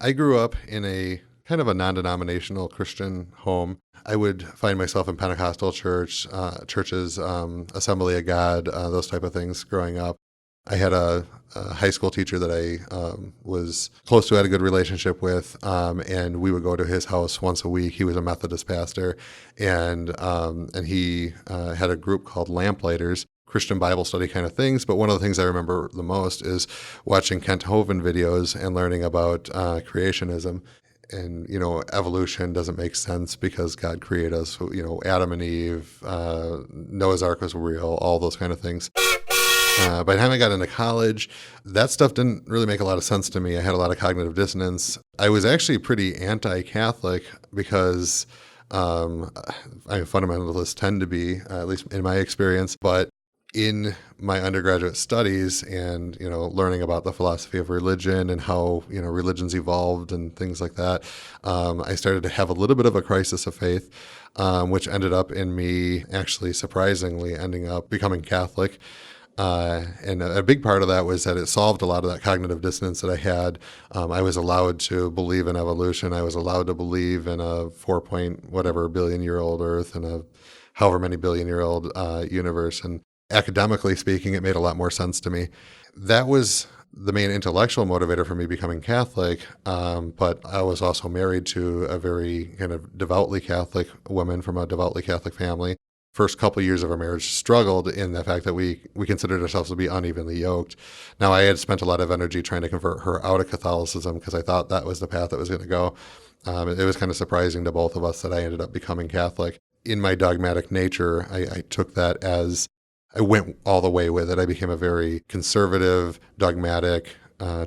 I grew up in a kind of a non-denominational Christian home. I would find myself in Pentecostal churches, Assembly of God, those type of things growing up. I had a high school teacher that I was close to, had a good relationship with, and we would go to his house once a week. He was a Methodist pastor, and he had a group called Lamplighters, Christian Bible study kind of things. But one of the things I remember the most is watching Kent Hovind videos and learning about creationism. And, evolution doesn't make sense because God created us, Adam and Eve, Noah's Ark was real, all those kind of things. By the time I got into college, that stuff didn't really make a lot of sense to me. I had a lot of cognitive dissonance. I was actually pretty anti-Catholic because fundamentalists tend to be, at least in my experience. But in my undergraduate studies and, learning about the philosophy of religion and how, religions evolved and things like that, I started to have a little bit of a crisis of faith, which ended up in me actually surprisingly ending up becoming Catholic. And a big part of that was that it solved a lot of that cognitive dissonance that I had. I was allowed to believe in evolution. I was allowed to believe in a 4 billion year old Earth and a however many billion year old universe. And academically speaking, it made a lot more sense to me. That was the main intellectual motivator for me becoming Catholic. But I was also married to a very kind of devoutly Catholic woman from a devoutly Catholic family. First couple of years of our marriage struggled in the fact that we considered ourselves to be unevenly yoked. Now, I had spent a lot of energy trying to convert her out of Catholicism because I thought that was the path that was going to go. It was kind of surprising to both of us that I ended up becoming Catholic. In my dogmatic nature, I took that as I went all the way with it. I became a very conservative, dogmatic,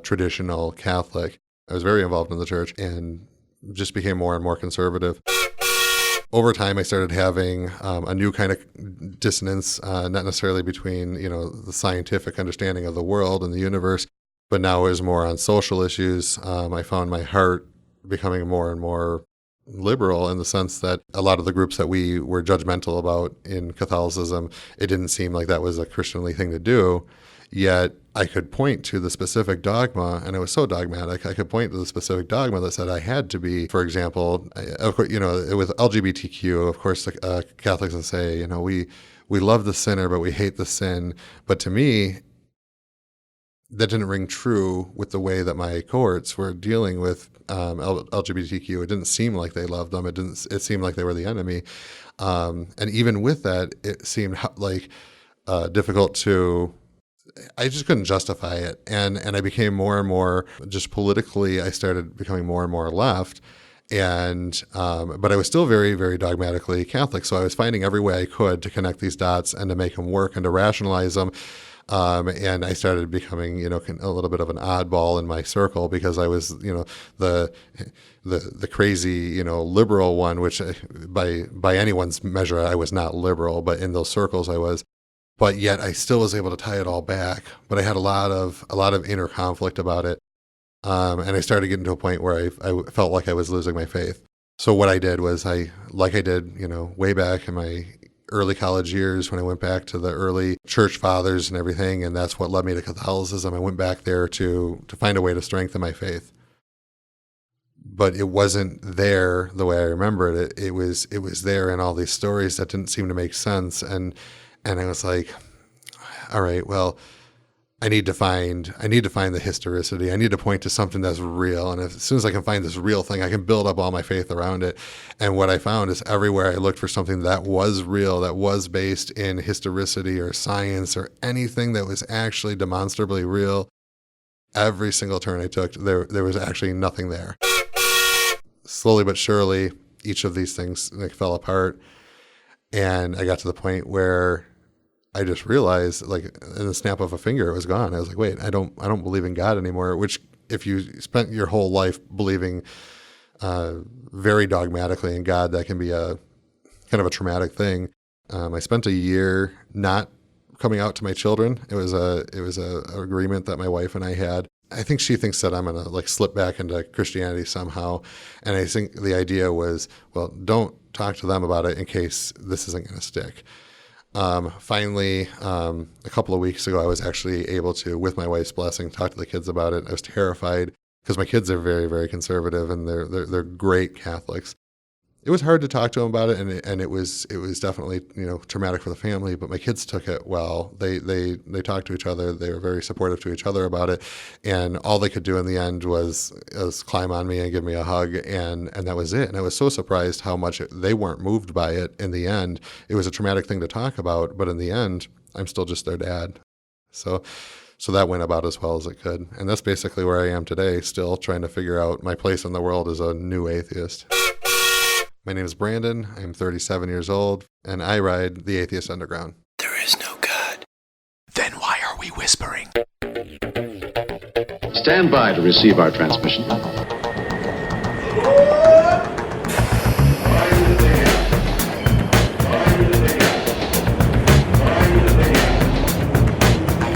traditional Catholic. I was very involved in the church and just became more and more conservative. Over time, I started having a new kind of dissonance, not necessarily between, the scientific understanding of the world and the universe, but now it was more on social issues. I found my heart becoming more and more liberal in the sense that a lot of the groups that we were judgmental about in Catholicism, it didn't seem like that was a Christianly thing to do. Yet I could point to the specific dogma, and it was so dogmatic, I could point to the specific dogma that said I had to be, for example, of course, with LGBTQ, of course, Catholics will say, we love the sinner, but we hate the sin. But to me, that didn't ring true with the way that my cohorts were dealing with LGBTQ. It didn't seem like they loved them. It seemed like they were the enemy. And even with that, it seemed like difficult to... I just couldn't justify it. And I became more and more, just politically, I started becoming more and more left. And but I was still very, very dogmatically Catholic. So I was finding every way I could to connect these dots and to make them work and to rationalize them. And I started becoming, a little bit of an oddball in my circle because I was, the crazy, liberal one, which by anyone's measure, I was not liberal, but in those circles I was. But yet I still was able to tie it all back. But I had a lot of inner conflict about it. And I started getting to a point where I felt like I was losing my faith. So what I did was I did, way back in my early college years when I went back to the early church fathers and everything, and that's what led me to Catholicism. I went back there to find a way to strengthen my faith. But it wasn't there the way I remembered it. It was there in all these stories that didn't seem to make sense. And I was like, all right, well, I need to find the historicity. I need to point to something that's real. And as soon as I can find this real thing, I can build up all my faith around it. And what I found is everywhere I looked for something that was real, that was based in historicity or science or anything that was actually demonstrably real, every single turn I took, there was actually nothing there. Slowly but surely, each of these things fell apart. And I got to the point where I just realized, in the snap of a finger, it was gone. I was like, wait, I don't believe in God anymore, which if you spent your whole life believing very dogmatically in God, that can be a kind of a traumatic thing. I spent a year not coming out to my children. It was a agreement that my wife and I had. I think she thinks that I'm going to slip back into Christianity somehow. And I think the idea was, well, don't talk to them about it in case this isn't going to stick. Finally, a couple of weeks ago, I was actually able to, with my wife's blessing, talk to the kids about it. I was terrified because my kids are very, very conservative, and they're great Catholics. It was hard to talk to them about it, and it was definitely, traumatic for the family. But my kids took it well. They talked to each other. They were very supportive to each other about it, and all they could do in the end was climb on me and give me a hug, and that was it. And I was so surprised how much they weren't moved by it. In the end, it was a traumatic thing to talk about, but in the end, I'm still just their dad. So that went about as well as it could, and that's basically where I am today, still trying to figure out my place in the world as a new atheist. My name is Brandon. I'm 37 years old, and I ride the Atheist Underground. There is no God. Then why are we whispering? Stand by to receive our transmission.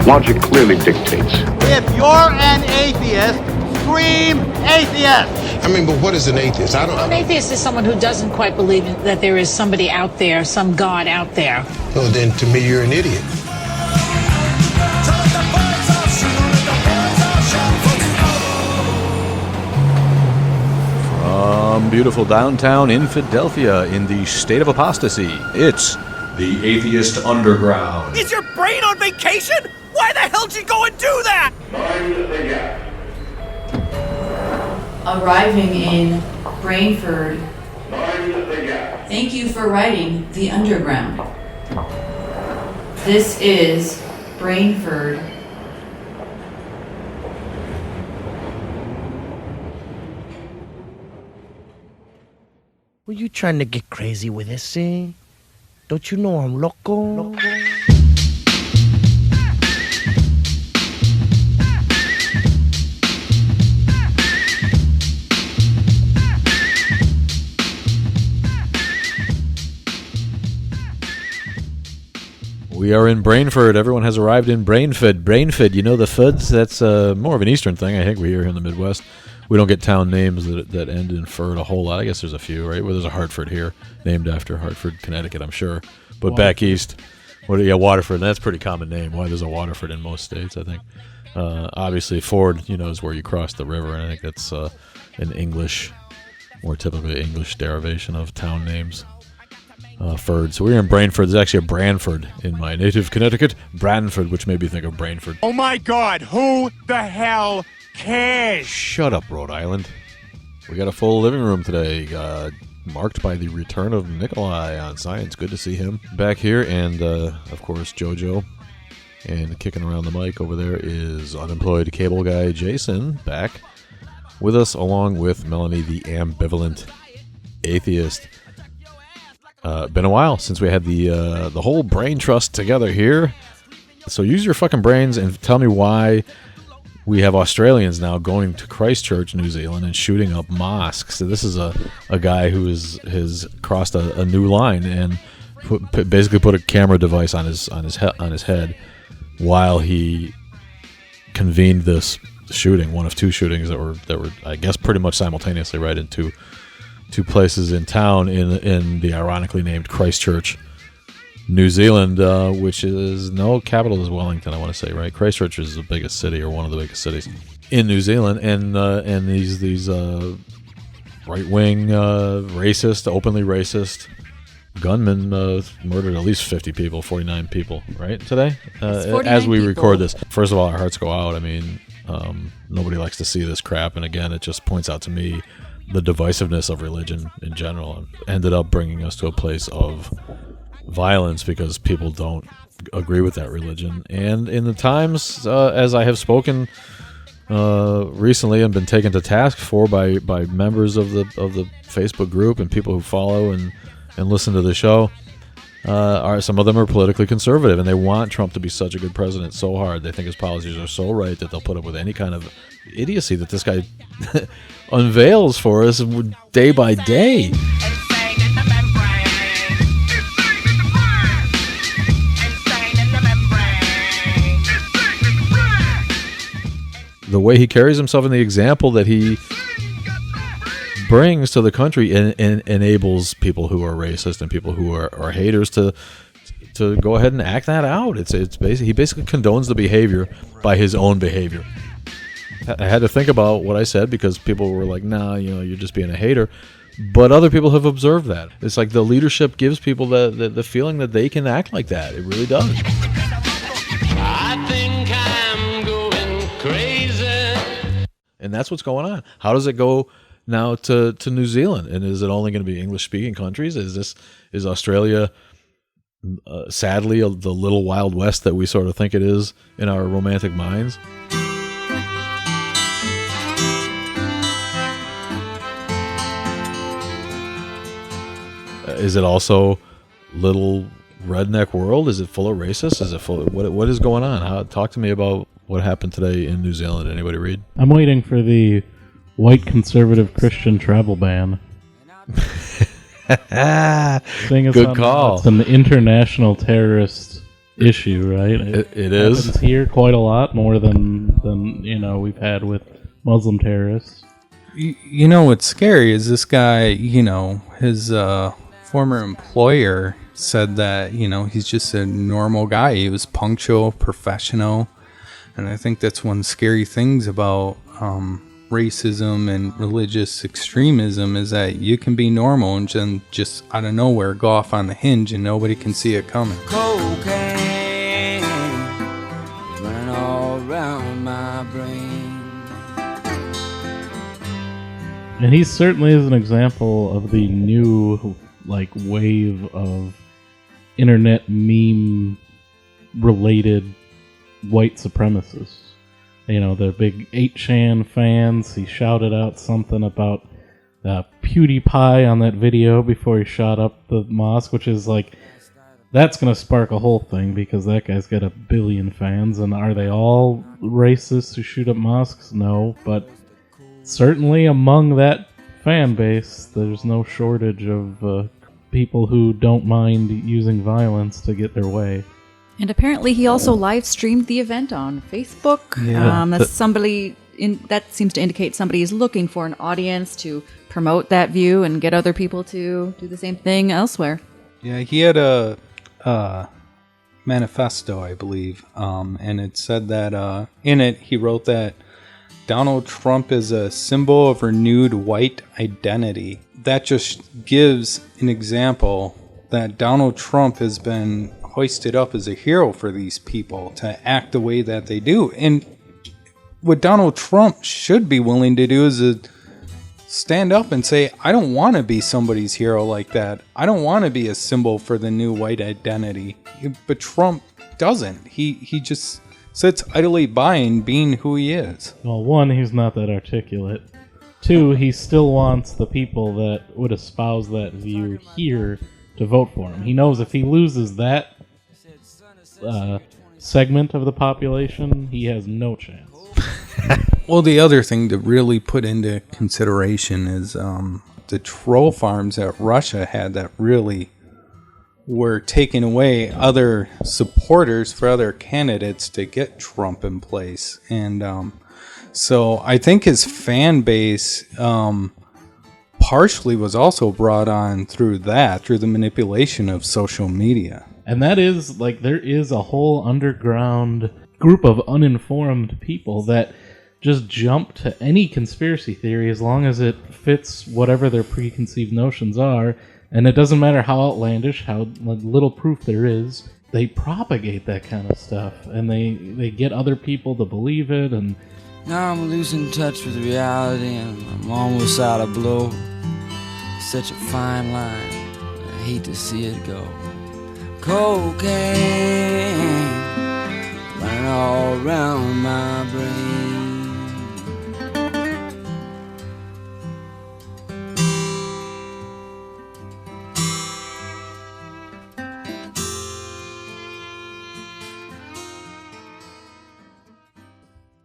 Logic clearly dictates. If you're an atheist, scream atheist! But what is an atheist? An atheist is someone who doesn't quite believe that there is somebody out there, some God out there. Well, then to me, you're an idiot. From beautiful downtown Philadelphia in the state of apostasy, it's the Atheist Underground. Is your brain on vacation? Why the hell did you go and do that? Arriving in Brainford. Thank you for riding the Underground. This is Brainford. Were you trying to get crazy with this, eh? Don't you know I'm loco? We are in Brainford. Everyone has arrived in Brainford. Brainford, you know the Fuds? That's more of an Eastern thing. I think we here in the Midwest. We don't get town names that end in Ford a whole lot. I guess there's a few, right? Well, there's a Hartford here, named after Hartford, Connecticut, I'm sure. But Waterford. Back east, Waterford. That's a pretty common name. Why there's a Waterford in most states, I think. Obviously, Ford, is where you cross the river, and I think that's an English, more typically English derivation of town names. Ford. So we're in Brainford. There's actually a Branford in my native Connecticut. Branford, which made me think of Brainford. Oh my God, who the hell cares? Shut up, Rhode Island. We got a full living room today, marked by the return of Nikolai on Science. Good to see him back here. And, of course, JoJo. And kicking around the mic over there is unemployed cable guy Jason, back with us, along with Melanie, the ambivalent atheist. Been a while since we had the whole brain trust together here. So use your fucking brains and tell me why we have Australians now going to Christchurch, New Zealand, and shooting up mosques. So this is a guy who has crossed a new line and basically put a camera device on his head while he convened this shooting, one of two shootings that were I guess pretty much simultaneously, right, in two places in town in the ironically named Christchurch, New Zealand, which is no capital is Wellington, I want to say, right? Christchurch is the biggest city, or one of the biggest cities in New Zealand, and these right-wing racist, openly racist gunmen murdered at least 50 people, 49 people, right, today? As we record this. First of all, our hearts go out. Nobody likes to see this crap, and again, it just points out to me the divisiveness of religion in general, and ended up bringing us to a place of violence because people don't agree with that religion. And in the times, as I have spoken recently and been taken to task for by members of the Facebook group and people who follow and listen to the show, some of them are politically conservative, and they want Trump to be such a good president so hard. They think his policies are so right that they'll put up with any kind of idiocy that this guy unveils for us day by day. The way he carries himself and the example that he brings to the country and enables people who are racist and people who are haters to go ahead and act that out. It's basically, he basically condones the behavior by his own behavior. I had to think about what I said because people were like, nah, you're just being a hater. But other people have observed that. It's like the leadership gives people the feeling that they can act like that. It really does. I think I'm going crazy. And that's what's going on. How does it go now to New Zealand? And is it only going to be English-speaking countries? Is Australia, sadly, the little Wild West that we sort of think it is in our romantic minds? Is it also little redneck world? Is it full of racists? Is it full of, what is going on? Talk to me about what happened today in New Zealand. Anybody read? I'm waiting for the white conservative Christian travel ban. Good call. It's an international terrorist issue, right? It is. Happens here quite a lot more than we've had with Muslim terrorists. What's scary is this guy, his former employer said that, he's just a normal guy. He was punctual, professional. And I think that's one of the scary things about racism and religious extremism is that you can be normal and then just out of nowhere go off on the hinge and nobody can see it coming. Cocaine running all around my brain. And he certainly is an example of the new wave of internet meme related white supremacists. The big 8chan fans. He shouted out something about PewDiePie on that video before he shot up the mosque, which is that's going to spark a whole thing because that guy's got 1 billion fans. And are they all racists who shoot up mosques? No, but certainly among that fan base, there's no shortage of people who don't mind using violence to get their way. And apparently he also live streamed the event on Facebook. Yeah. That seems to indicate somebody is looking for an audience to promote that view and get other people to do the same thing elsewhere. Yeah, he had a manifesto, I believe, and it said that in it he wrote that Donald Trump is a symbol of renewed white identity. That just gives an example that Donald Trump has been hoisted up as a hero for these people to act the way that they do. And what Donald Trump should be willing to do is to stand up and say, I don't want to be somebody's hero like that. I don't want to be a symbol for the new white identity. But Trump doesn't. He just sits idly by and being who he is. Well, one, he's not that articulate. Two, he still wants the people that would espouse that view here to vote for him. He knows if he loses that segment of the population, he has no chance. Well, the other thing to really put into consideration is the troll farms that Russia had that really were taking away other supporters for other candidates to get Trump in place. And so I think his fan base partially was also brought on through the manipulation of social media. And that is, there is a whole underground group of uninformed people that just jump to any conspiracy theory as long as it fits whatever their preconceived notions are. And it doesn't matter how outlandish, how little proof there is, they propagate that kind of stuff. And they get other people to believe it. And Now I'm losing touch with reality and I'm almost out of blow. Such a fine line, I hate to see it go. Cocaine running all around my brain.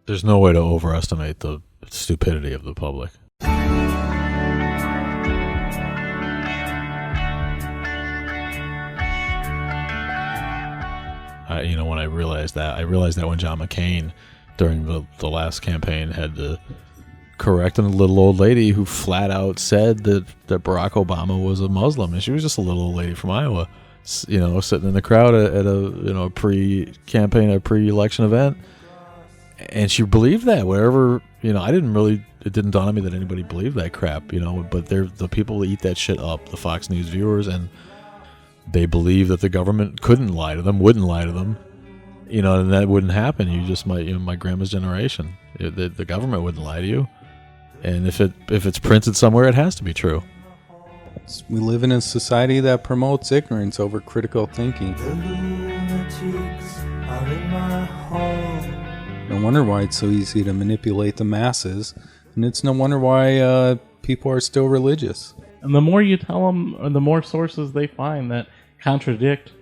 There's no way to overestimate the stupidity of the public. When I realized that when John McCain during the last campaign had to correct a little old lady who flat out said that Barack Obama was a Muslim, and she was just a little old lady from Iowa, sitting in the crowd at a pre-campaign, a pre-election event, And she believed that wherever, it didn't dawn on me that anybody believed that crap, but they're the people that eat that shit up, the Fox News viewers, and they believe that the government couldn't lie to them, wouldn't lie to them, and that wouldn't happen. You just might, my grandma's generation, the government wouldn't lie to you. And if it's printed somewhere, it has to be true. We live in a society that promotes ignorance over critical thinking. The lunatics are in my home. No wonder why it's so easy to manipulate the masses, and it's no wonder why people are still religious. And the more you tell them, or the more sources they find that contradict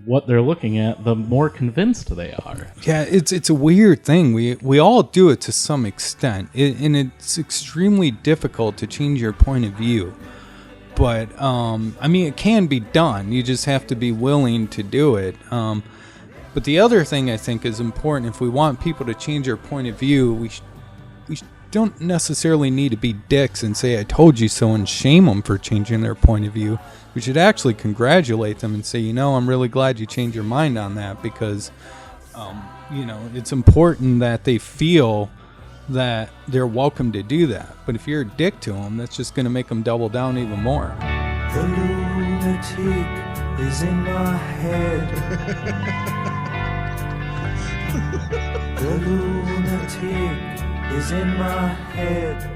what they're looking at, the more convinced they are. Yeah, it's a weird thing. We all do it to some extent, and it's extremely difficult to change your point of view. But it can be done. You just have to be willing to do it. But the other thing I think is important, if we want people to change their point of view, we don't necessarily need to be dicks and say, I told you so, and shame them for changing their point of view. We should actually congratulate them and say, I'm really glad you changed your mind on that, because, it's important that they feel that they're welcome to do that. But if you're a dick to them, that's just going to make them double down even more. The lunatic is in my head. The lunatic is in my head.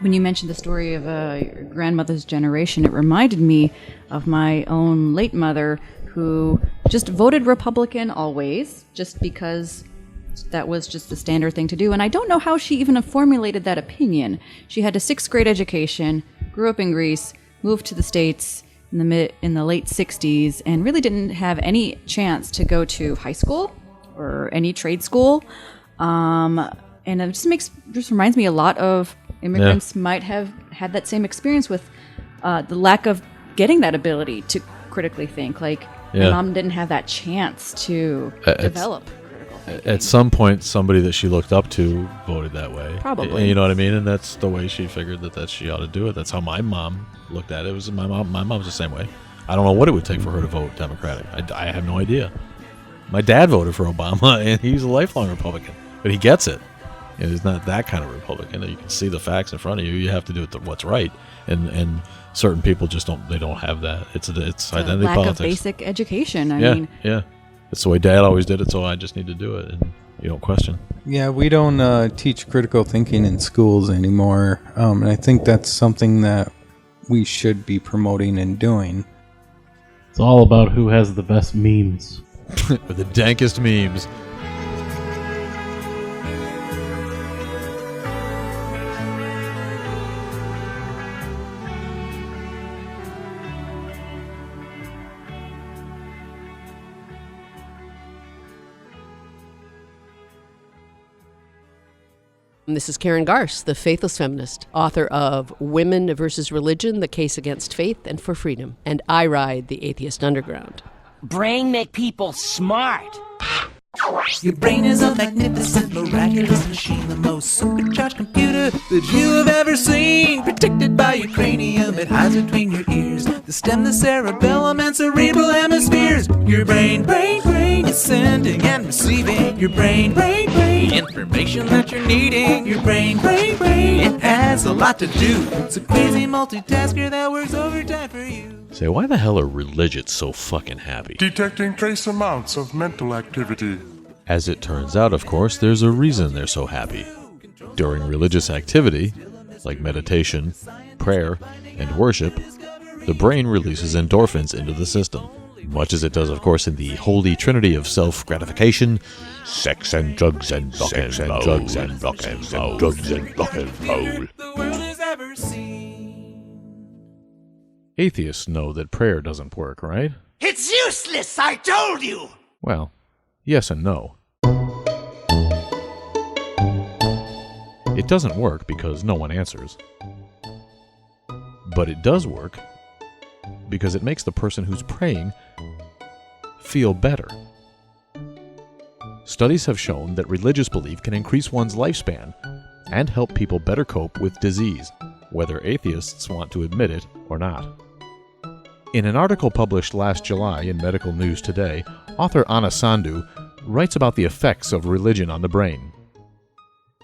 When you mentioned the story of your grandmother's generation, it reminded me of my own late mother, who just voted Republican always, just because that was just the standard thing to do. And I don't know how she even formulated that opinion. She had a 6th grade education, grew up in Greece, moved to the States in the late 60s, and really didn't have any chance to go to high school or any trade school. And it just reminds me a lot of immigrants might have had that same experience with the lack of getting that ability to critically think. Like, my mom didn't have that chance to develop critical thinking. At some point, somebody that she looked up to voted that way. Probably. You know what I mean? And that's the way she figured that she ought to do it. That's how my mom looked at it. It was my mom's the same way. I don't know what it would take for her to vote Democratic. I have no idea. My dad voted for Obama, and he's a lifelong Republican. But he gets it. He's not that kind of Republican. You can see the facts in front of you. You have to do what's right. And certain people just don't have that. It's identity lack politics. Of basic education. I mean, it's the way Dad always did it, so I just need to do it, and you don't question. Yeah, we don't teach critical thinking in schools anymore, and I think that's something that we should be promoting and doing. It's all about who has the best memes. Or the dankest memes. This is Karen Garce, the faithless feminist, author of Women versus Religion, The Case Against Faith and for Freedom, and I ride the Atheist Underground. Brain make people smart. Your brain is a magnificent, miraculous machine, the most supercharged computer that you have ever seen. Protected by your cranium, it hides between your ears, the stem, the cerebellum, and cerebral hemispheres. Your brain is sending and receiving. Your brain, information that you're needing. Your brain, it has a lot to do. It's a crazy multitasker that works overtime for you. Say, why the hell are religions so fucking happy? Detecting trace amounts of mental activity. As it turns out, of course, there's a reason they're so happy. During religious activity, like meditation, prayer, and worship, the brain releases endorphins into the system. Much as it does, of course, in the holy trinity of self-gratification, sex and drugs and rock and roll. Drugs and rock and roll. Drugs and rock and roll. Atheists know that prayer doesn't work, right? It's useless, I told you! Well, yes and no. It doesn't work because no one answers. But it does work because it makes the person who's praying feel better. Studies have shown that religious belief can increase one's lifespan and help people better cope with disease, whether atheists want to admit it or not. In an article published last July in Medical News Today, author Anna Sandhu writes about the effects of religion on the brain.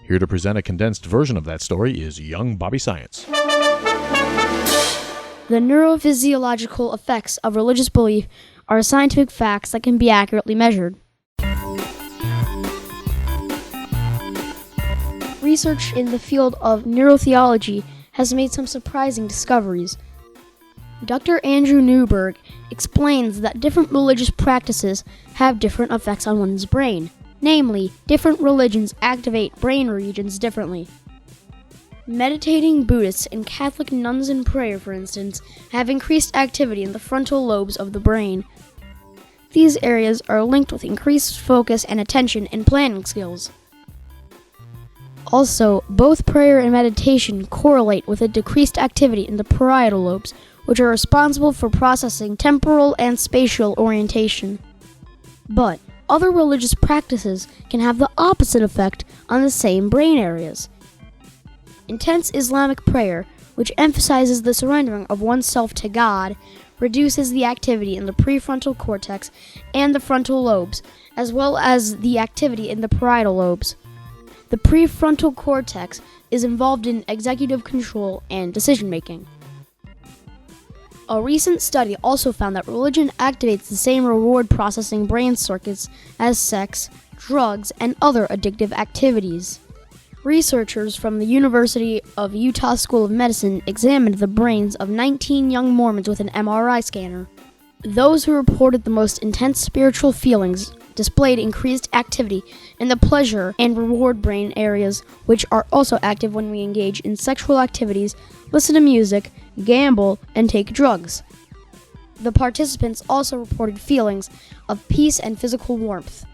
Here to present a condensed version of that story is young Bobby Science. The neurophysiological effects of religious belief are scientific facts that can be accurately measured. Research in the field of neurotheology has made some surprising discoveries. Dr. Andrew Newberg explains that different religious practices have different effects on one's brain. Namely, different religions activate brain regions differently. Meditating Buddhists and Catholic nuns in prayer, for instance, have increased activity in the frontal lobes of the brain. These areas are linked with increased focus and attention and planning skills. Also, both prayer and meditation correlate with a decreased activity in the parietal lobes, which are responsible for processing temporal and spatial orientation. But other religious practices can have the opposite effect on the same brain areas. Intense Islamic prayer, which emphasizes the surrendering of oneself to God, reduces the activity in the prefrontal cortex and the frontal lobes, as well as the activity in the parietal lobes. The prefrontal cortex is involved in executive control and decision-making. A recent study also found that religion activates the same reward-processing brain circuits as sex, drugs, and other addictive activities. Researchers from the University of Utah School of Medicine examined the brains of 19 young Mormons with an MRI scanner. Those who reported the most intense spiritual feelings displayed increased activity in the pleasure and reward brain areas, which are also active when we engage in sexual activities, listen to music, gamble, and take drugs. The participants also reported feelings of peace and physical warmth.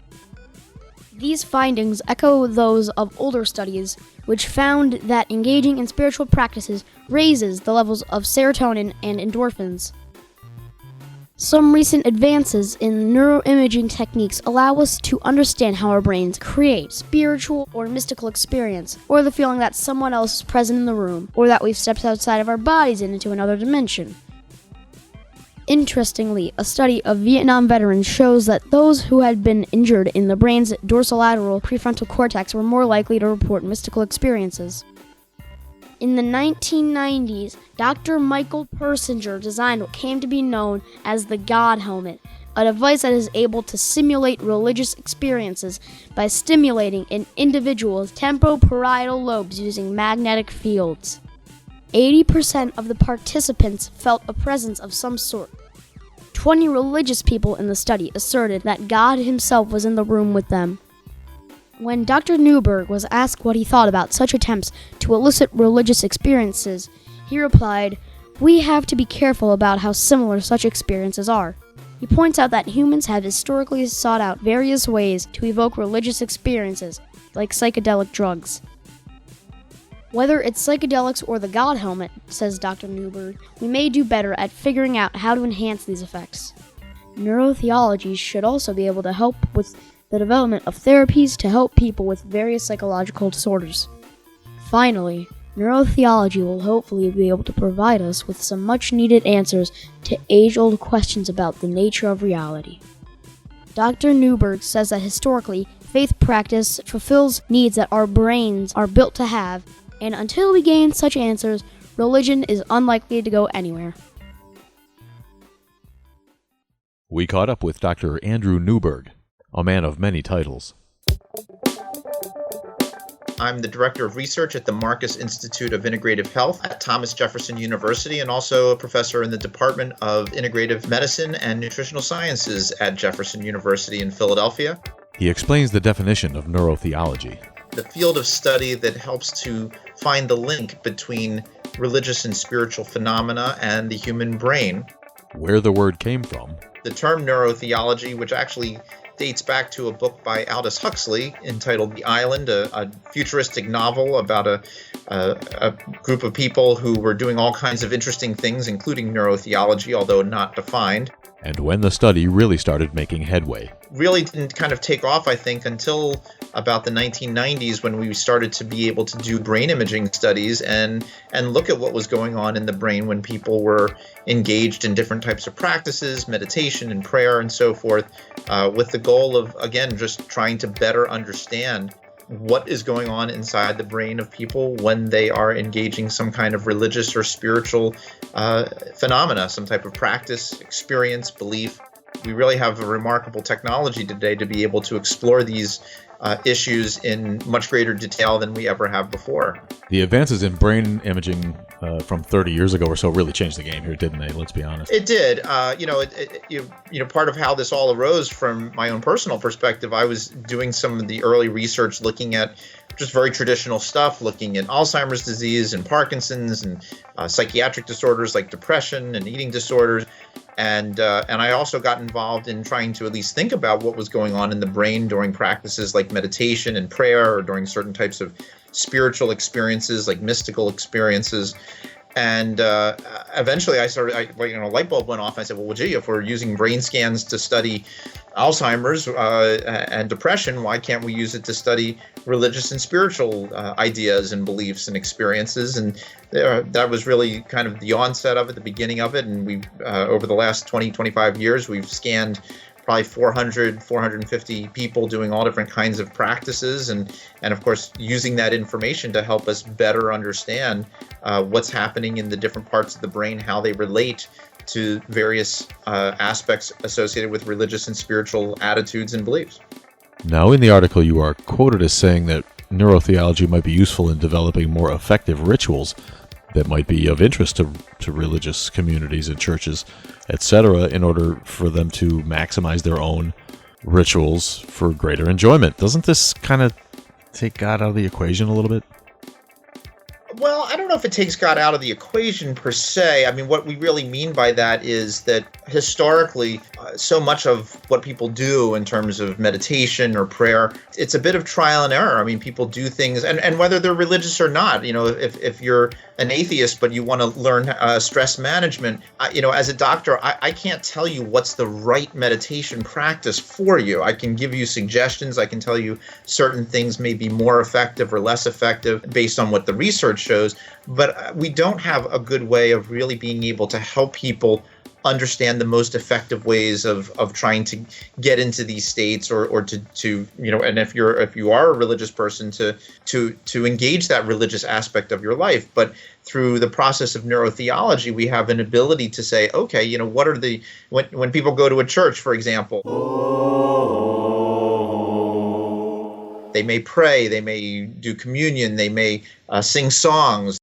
These findings echo those of older studies, which found that engaging in spiritual practices raises the levels of serotonin and endorphins. Some recent advances in neuroimaging techniques allow us to understand how our brains create spiritual or mystical experience, or the feeling that someone else is present in the room, or that we've stepped outside of our bodies and into another dimension. Interestingly, a study of Vietnam veterans shows that those who had been injured in the brain's dorsolateral prefrontal cortex were more likely to report mystical experiences. In the 1990s, Dr. Michael Persinger designed what came to be known as the God Helmet, a device that is able to simulate religious experiences by stimulating an individual's temporoparietal lobes using magnetic fields. 80% of the participants felt a presence of some sort. 20 religious people in the study asserted that God himself was in the room with them. When Dr. Newberg was asked what he thought about such attempts to elicit religious experiences, he replied, "We have to be careful about how similar such experiences are." He points out that humans have historically sought out various ways to evoke religious experiences, like psychedelic drugs. Whether it's psychedelics or the God Helmet, says Dr. Newberg, we may do better at figuring out how to enhance these effects. Neurotheology should also be able to help with the development of therapies to help people with various psychological disorders. Finally, neurotheology will hopefully be able to provide us with some much-needed answers to age-old questions about the nature of reality. Dr. Newberg says that historically, faith practice fulfills needs that our brains are built to have, and until we gain such answers, religion is unlikely to go anywhere. We caught up with Dr. Andrew Newberg, a man of many titles. I'm the Director of Research at the Marcus Institute of Integrative Health at Thomas Jefferson University and also a professor in the Department of Integrative Medicine and Nutritional Sciences at Jefferson University in Philadelphia. He explains the definition of neurotheology. The field of study that helps to find the link between religious and spiritual phenomena and the human brain. Where the word came from. The term neurotheology, which actually dates back to a book by Aldous Huxley entitled The Island, a futuristic novel about a group of people who were doing all kinds of interesting things, including neurotheology, although not defined. and when the study really started making headway. Really didn't kind of take off, I think, until about the 1990s, when we started to be able to do brain imaging studies and look at what was going on in the brain when people were engaged in different types of practices, meditation and prayer and so forth, with the goal of, again, just trying to better understand what is going on inside the brain of people when they are engaging some kind of religious or spiritual phenomena, some type of practice, experience, belief. We really have a remarkable technology today to be able to explore these issues in much greater detail than we ever have before. The advances in brain imaging from 30 years ago or so really changed the game here, didn't they? Let's be honest. It did. Part of how this all arose from my own personal perspective, I was doing some of the early research looking at just very traditional stuff, looking at Alzheimer's disease and Parkinson's and psychiatric disorders like depression and eating disorders. And I also got involved in trying to at least think about what was going on in the brain during practices like meditation and prayer, or during certain types of spiritual experiences like mystical experiences. And eventually a light bulb went off. I said, well, gee, if we're using brain scans to study Alzheimer's and depression, why can't we use it to study religious and spiritual ideas and beliefs and experiences? And that was really kind of the onset of it, the beginning of it. And we've, over the last 20, 25 years, we've scanned probably 450 people doing all different kinds of practices, and of course using that information to help us better understand what's happening in the different parts of the brain, how they relate to various aspects associated with religious and spiritual attitudes and beliefs. Now, in the article, you are quoted as saying that neurotheology might be useful in developing more effective rituals that might be of interest to religious communities and churches, etc., in order for them to maximize their own rituals for greater enjoyment. Doesn't this kind of take God out of the equation a little bit? Well, I don't know if it takes God out of the equation per se. I mean, what we really mean by that is that historically, so much of what people do in terms of meditation or prayer, it's a bit of trial and error. I mean, people do things, and whether they're religious or not, if you're an atheist but you want to learn stress management, as a doctor, I can't tell you what's the right meditation practice for you. I can give you suggestions. I can tell you certain things may be more effective or less effective based on what the research shows, but we don't have a good way of really being able to help people understand the most effective ways of trying to get into these states, or to and if you are a religious person, to engage that religious aspect of your life. But through the process of neurotheology, we have an ability to say, okay, what are when people go to a church, for example, they may pray, they may do communion, they may sing songs.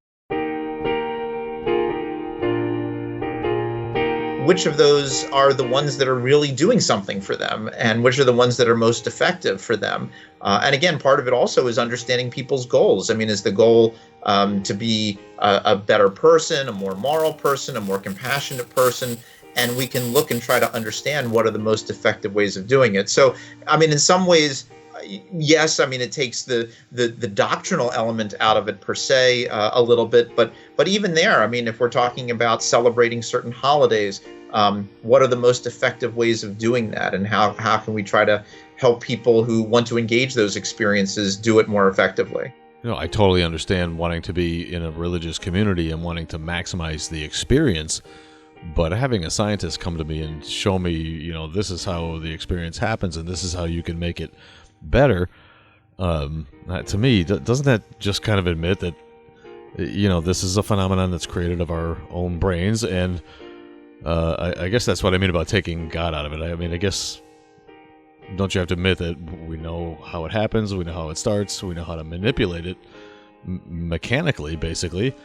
Which of those are the ones that are really doing something for them, and which are the ones that are most effective for them? And again, part of it also is understanding people's goals. I mean, is the goal to be a better person, a more moral person, a more compassionate person? And we can look and try to understand what are the most effective ways of doing it. So, I mean, in some ways, yes, I mean, it takes the doctrinal element out of it per se a little bit, but even there, I mean, if we're talking about celebrating certain holidays, what are the most effective ways of doing that, and how can we try to help people who want to engage those experiences do it more effectively? I totally understand wanting to be in a religious community and wanting to maximize the experience, but having a scientist come to me and show me, this is how the experience happens and this is how you can make it better, to me, doesn't that just kind of admit that this is a phenomenon that's created of our own brains? And I guess that's what I mean about taking God out of it. I mean, I guess, don't you have to admit that we know how it happens, we know how it starts, we know how to manipulate it mechanically, basically,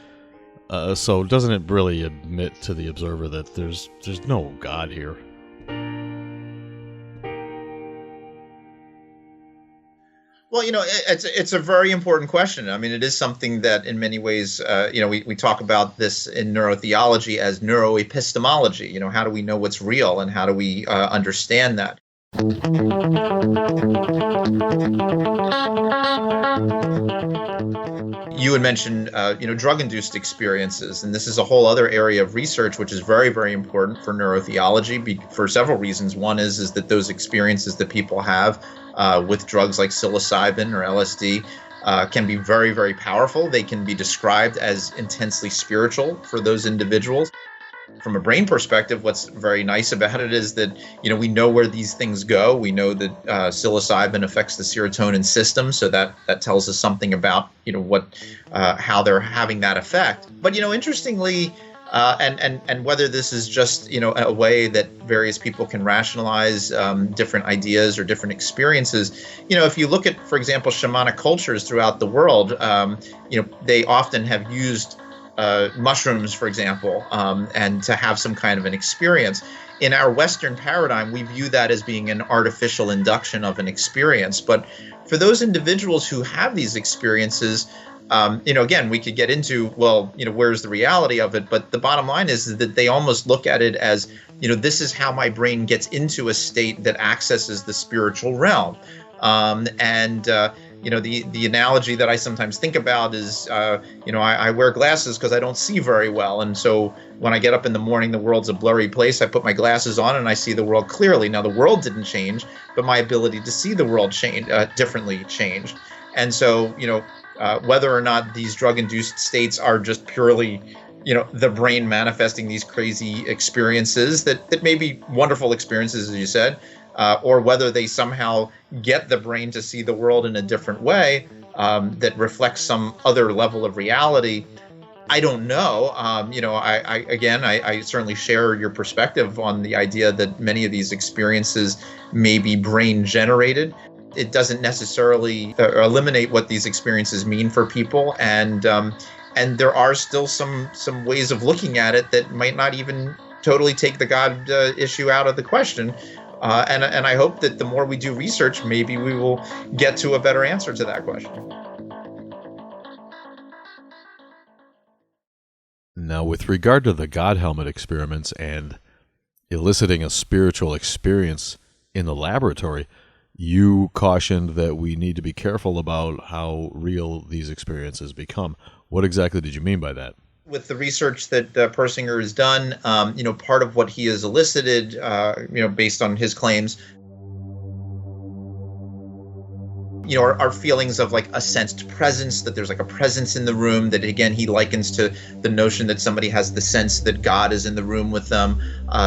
so doesn't it really admit to the observer that there's no God here? Well, it's a very important question. I mean, it is something that in many ways, we talk about this in neurotheology as neuroepistemology. How do we know what's real, and how do we understand that? You had mentioned, drug-induced experiences, and this is a whole other area of research which is very, very important for neurotheology for several reasons. One is that those experiences that people have with drugs like psilocybin or LSD can be very, very powerful. They can be described as intensely spiritual for those individuals. From a brain perspective, what's very nice about it is that, we know where these things go. We know that psilocybin affects the serotonin system, so that tells us something about, how they're having that effect. But, interestingly, and whether this is just, a way that various people can rationalize different ideas or different experiences, if you look at, for example, shamanic cultures throughout the world, they often have used mushrooms, for example, and to have some kind of an experience. In our Western paradigm, we view that as being an artificial induction of an experience. But for those individuals who have these experiences, again, we could get into, where's the reality of it? But the bottom line is that they almost look at it as, this is how my brain gets into a state that accesses the spiritual realm. The analogy that I sometimes think about is, I wear glasses because I don't see very well. And so when I get up in the morning, the world's a blurry place. I put my glasses on and I see the world clearly. Now, the world didn't change, but my ability to see the world differently changed. And so, whether or not these drug-induced states are just purely, the brain manifesting these crazy experiences that may be wonderful experiences, as you said, or whether they somehow get the brain to see the world in a different way that reflects some other level of reality, I don't know. I certainly share your perspective on the idea that many of these experiences may be brain generated. It doesn't necessarily eliminate what these experiences mean for people, and there are still some ways of looking at it that might not even totally take the God issue out of the question. And I hope that the more we do research, maybe we will get to a better answer to that question. Now, with regard to the God helmet experiments and eliciting a spiritual experience in the laboratory, you cautioned that we need to be careful about how real these experiences become. What exactly did you mean by that? With the research that Persinger has done, part of what he has elicited, based on his claims, are feelings of like a sensed presence, that there's like a presence in the room that, again, he likens to the notion that somebody has the sense that God is in the room with them,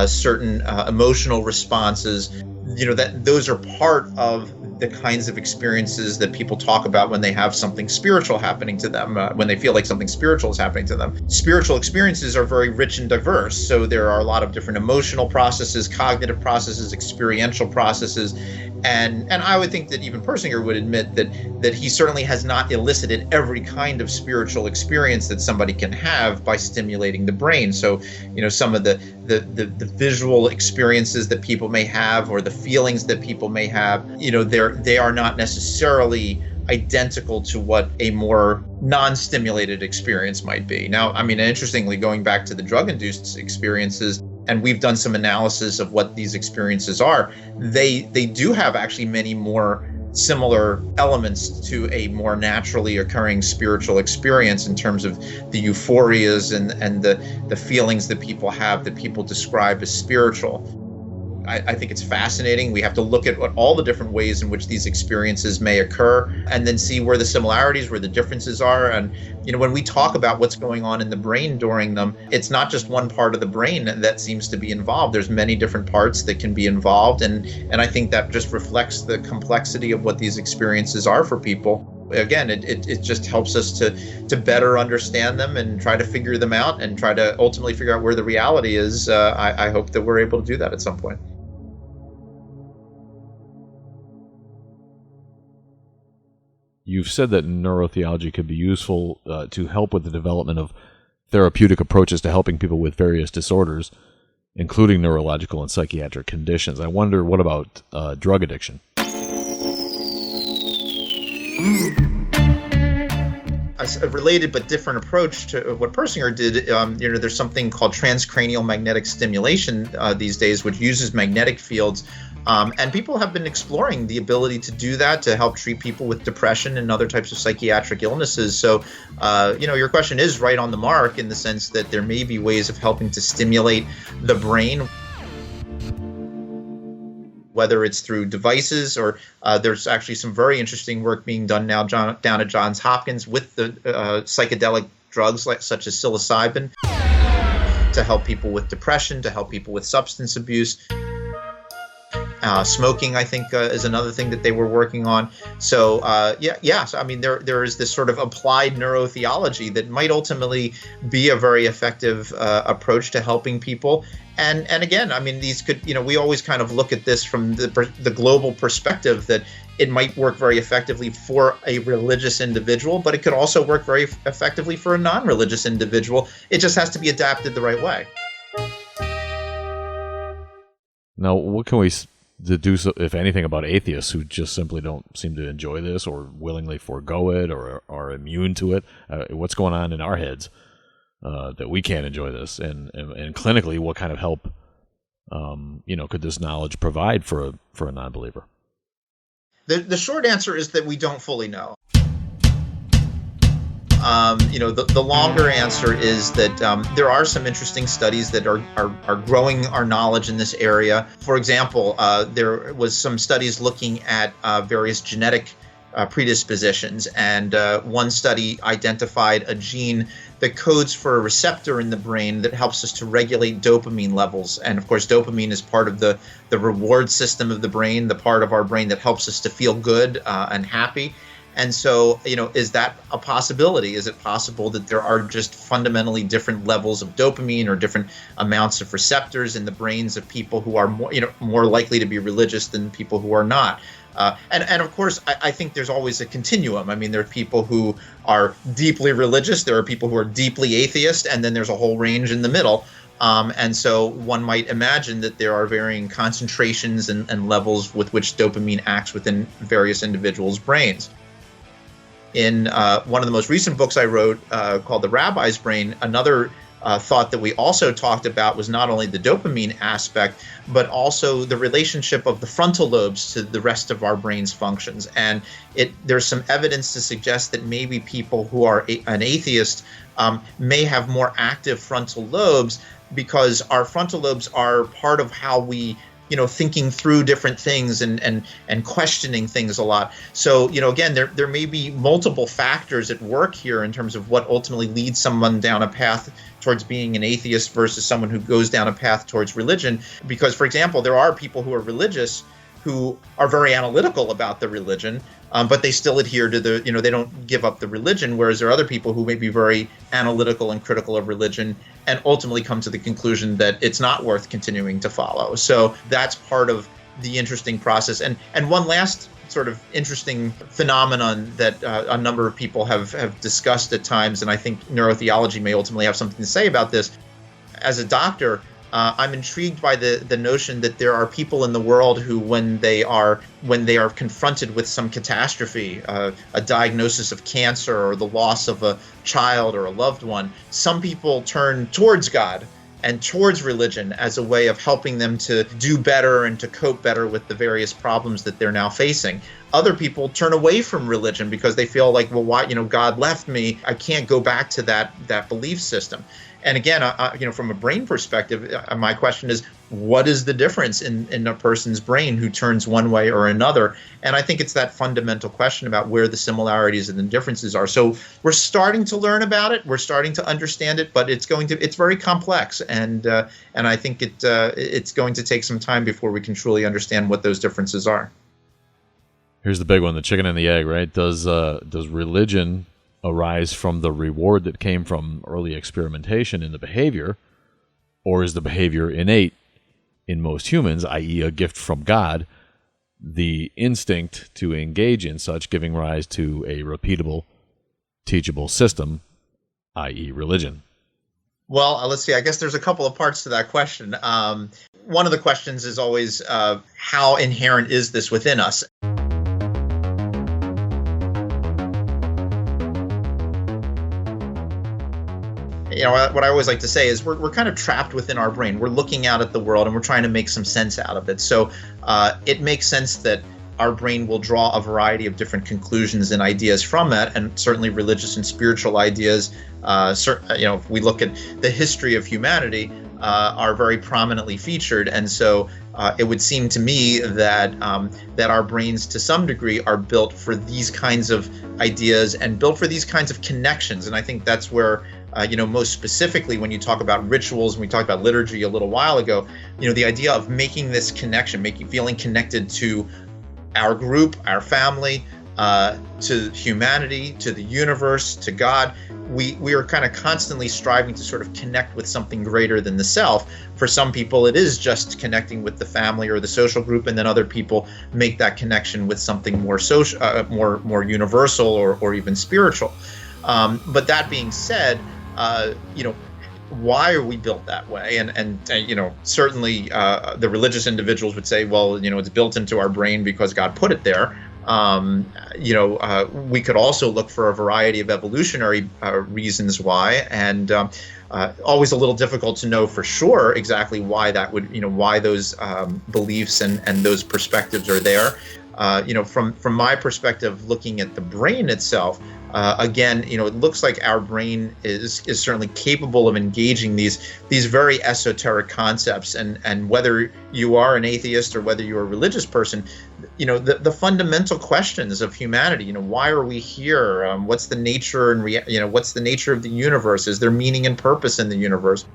certain emotional responses, that those are part of the kinds of experiences that people talk about when they have something spiritual happening to them, when they feel like something spiritual is happening to them. Spiritual experiences are very rich and diverse, so there are a lot of different emotional processes, cognitive processes, experiential processes, and I would think that even Persinger would admit that he certainly has not elicited every kind of spiritual experience that somebody can have by stimulating the brain. So, some of the visual experiences that people may have, or the feelings that people may have, they are not necessarily identical to what a more non-stimulated experience might be. Now, interestingly, going back to the drug-induced experiences, and we've done some analysis of what these experiences are, they do have actually many more similar elements to a more naturally occurring spiritual experience in terms of the euphorias and the feelings that people have that people describe as spiritual. I think it's fascinating. We have to look at all the different ways in which these experiences may occur, and then see where the similarities, where the differences are. And, when we talk about what's going on in the brain during them, it's not just one part of the brain that seems to be involved. There's many different parts that can be involved. And I think that just reflects the complexity of what these experiences are for people. Again, it just helps us to better understand them and try to figure them out and try to ultimately figure out where the reality is. I hope that we're able to do that at some point. You've said that neurotheology could be useful to help with the development of therapeutic approaches to helping people with various disorders, including neurological and psychiatric conditions. I wonder, what about drug addiction? A related but different approach to what Persinger did, there's something called transcranial magnetic stimulation these days, which uses magnetic fields And people have been exploring the ability to do that to help treat people with depression and other types of psychiatric illnesses. So, your question is right on the mark in the sense that there may be ways of helping to stimulate the brain, whether it's through devices or there's actually some very interesting work being done now down at Johns Hopkins with the psychedelic drugs such as psilocybin to help people with depression, to help people with substance abuse. Smoking, I think, is another thing that they were working on. So, So, I mean, there is this sort of applied neurotheology that might ultimately be a very effective approach to helping people. And again, I mean, these could, we always kind of look at this from the global perspective that it might work very effectively for a religious individual, but it could also work very effectively for a non-religious individual. It just has to be adapted the right way. Now, what can we deduce, if anything, about atheists who just simply don't seem to enjoy this or willingly forego it or are immune to it? What's going on in our heads that we can't enjoy this? And clinically, what kind of help could this knowledge provide for a non-believer? The short answer is that we don't fully know. The longer answer is that there are some interesting studies that are growing our knowledge in this area. For example, there was some studies looking at various genetic predispositions, and one study identified a gene that codes for a receptor in the brain that helps us to regulate dopamine levels. And of course, dopamine is part of the reward system of the brain, the part of our brain that helps us to feel good and happy. And so, is that a possibility? Is it possible that there are just fundamentally different levels of dopamine or different amounts of receptors in the brains of people who are more likely to be religious than people who are not? And of course, I think there's always a continuum. I mean, there are people who are deeply religious, there are people who are deeply atheist, and then there's a whole range in the middle. And so one might imagine that there are varying concentrations and levels with which dopamine acts within various individuals' brains. In one of the most recent books I wrote called The Rabbi's Brain, another thought that we also talked about was not only the dopamine aspect, but also the relationship of the frontal lobes to the rest of our brain's functions. And there's some evidence to suggest that maybe people who are an atheist may have more active frontal lobes, because our frontal lobes are part of how we thinking through different things and questioning things a lot. So, again, there may be multiple factors at work here in terms of what ultimately leads someone down a path towards being an atheist versus someone who goes down a path towards religion. Because, for example, there are people who are religious who are very analytical about the religion, but they still adhere to they don't give up the religion, whereas there are other people who may be very analytical and critical of religion and ultimately come to the conclusion that it's not worth continuing to follow. So that's part of the interesting process. And one last sort of interesting phenomenon that a number of people have discussed at times, and I think neurotheology may ultimately have something to say about this. As a doctor, I'm intrigued by the notion that there are people in the world who, when they are confronted with some catastrophe, a diagnosis of cancer or the loss of a child or a loved one, some people turn towards God and towards religion as a way of helping them to do better and to cope better with the various problems that they're now facing. Other people turn away from religion because they feel like, well, why, God left me. I can't go back to that belief system. And again, from a brain perspective, my question is, what is the difference in a person's brain who turns one way or another? And I think it's that fundamental question about where the similarities and the differences are. So we're starting to learn about it. We're starting to understand it, but it's very complex. And I think it's going to take some time before we can truly understand what those differences are. Here's the big one, the chicken and the egg, right? Does religion arise from the reward that came from early experimentation in the behavior, or is the behavior innate in most humans, i.e. a gift from God, the instinct to engage in such, giving rise to a repeatable, teachable system, i.e. religion? Well, let's see. I guess there's a couple of parts to that question. One of the questions is always, how inherent is this within us? what I always like to say is we're kind of trapped within our brain. We're looking out at the world and we're trying to make some sense out of it. So it makes sense that our brain will draw a variety of different conclusions and ideas from that, and certainly religious and spiritual ideas. If we look at the history of humanity, are very prominently featured, and so it would seem to me that our brains, to some degree, are built for these kinds of ideas and built for these kinds of connections. And I think that's where, most specifically, when you talk about rituals, and we talked about liturgy a little while ago, the idea of making this connection, feeling connected to our group, our family, to humanity, to the universe, to God. We are kind of constantly striving to sort of connect with something greater than the self. For some people, it is just connecting with the family or the social group, and then other people make that connection with something more social, more universal, or even spiritual. But that being said, why are we built that way? And certainly the religious individuals would say, well, it's built into our brain because God put it there. We could also look for a variety of evolutionary reasons why, and always a little difficult to know for sure exactly why that would, why those beliefs and those perspectives are there. From my perspective, looking at the brain itself, again, it looks like our brain is certainly capable of engaging these very esoteric concepts, and whether you are an atheist or whether you're a religious person, the fundamental questions of humanity. Why are we here? What's the nature and what's the nature of the universe? Is there meaning and purpose in the universe?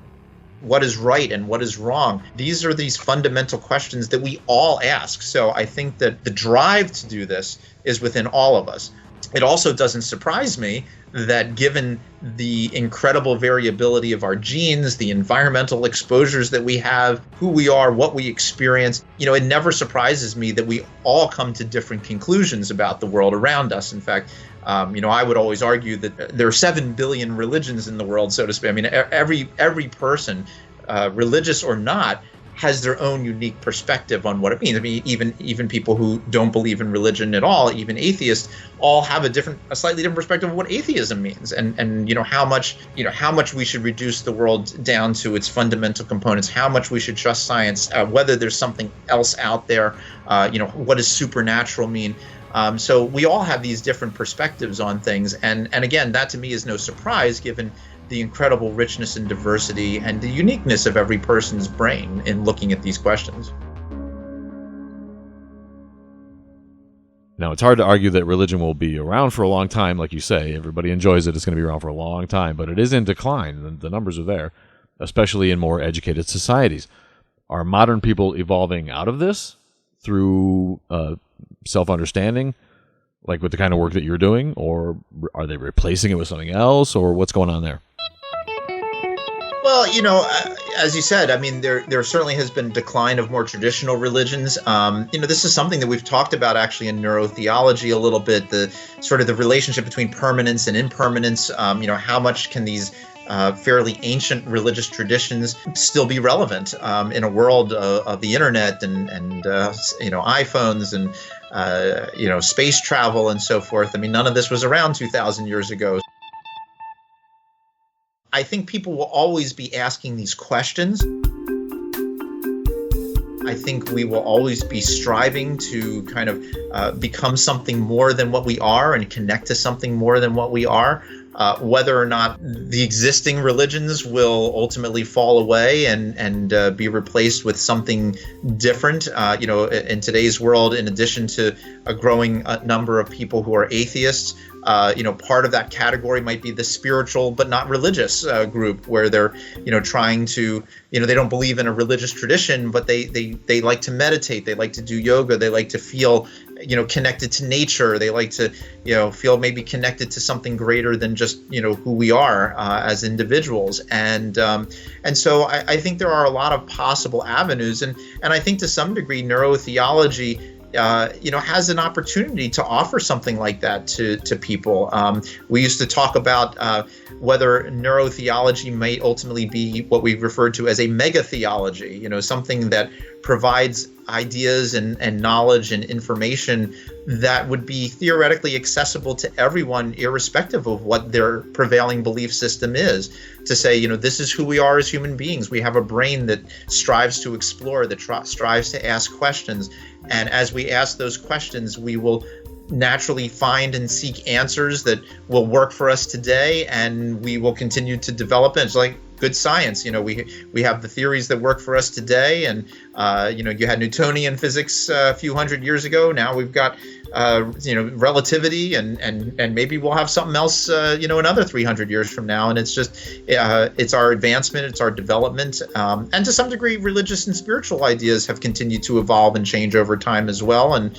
What is right and what is wrong? These are these fundamental questions that we all ask. So I think that the drive to do this is within all of us. It also doesn't surprise me that given the incredible variability of our genes, the environmental exposures that we have, who we are, what we experience, it never surprises me that we all come to different conclusions about the world around us. In fact, I would always argue that there are 7 billion religions in the world, so to speak. I mean, every person, religious or not, has their own unique perspective on what it means. I mean, even people who don't believe in religion at all, even atheists, all have a slightly different perspective of what atheism means, and how much we should reduce the world down to its fundamental components, how much we should trust science, whether there's something else out there, what does supernatural mean. So we all have these different perspectives on things, and again, that to me is no surprise given the incredible richness and diversity and the uniqueness of every person's brain in looking at these questions. Now, it's hard to argue that religion will be around for a long time, like you say. Everybody enjoys it. It's going to be around for a long time, but it is in decline. The numbers are there, especially in more educated societies. Are modern people evolving out of this through self-understanding, like with the kind of work that you're doing, or are they replacing it with something else, or what's going on there? Well, as you said, I mean, there certainly has been decline of more traditional religions. This is something that we've talked about actually in neurotheology a little bit, the sort of the relationship between permanence and impermanence. How much can these fairly ancient religious traditions still be relevant in a world of the internet and iPhones and space travel and so forth. I mean, none of this was around 2,000 years ago. I think people will always be asking these questions. I think we will always be striving to kind of become something more than what we are and connect to something more than what we are. Whether or not the existing religions will ultimately fall away and be replaced with something different. In today's world, in addition to a growing number of people who are atheists, part of that category might be the spiritual but not religious group, where they're, trying to, they don't believe in a religious tradition, but they like to meditate, they like to do yoga, they like to feel, connected to nature, they like to, feel maybe connected to something greater than just, who we are as individuals. And so I think there are a lot of possible avenues, and I think to some degree neurotheology has an opportunity to offer something like that to people. We used to talk about whether neurotheology may ultimately be what we referred to as a mega theology, something that provides ideas and knowledge and information that would be theoretically accessible to everyone, irrespective of what their prevailing belief system is. To say, this is who we are as human beings. We have a brain that strives to explore, that strives to ask questions. And as we ask those questions, we will naturally find and seek answers that will work for us today, and we will continue to develop it. It's like good science. We have the theories that work for us today, and you had Newtonian physics a few hundred years ago. Now we've got relativity, and maybe we'll have something else another 300 years from now. And it's just it's our advancement, it's our development, and to some degree religious and spiritual ideas have continued to evolve and change over time as well. And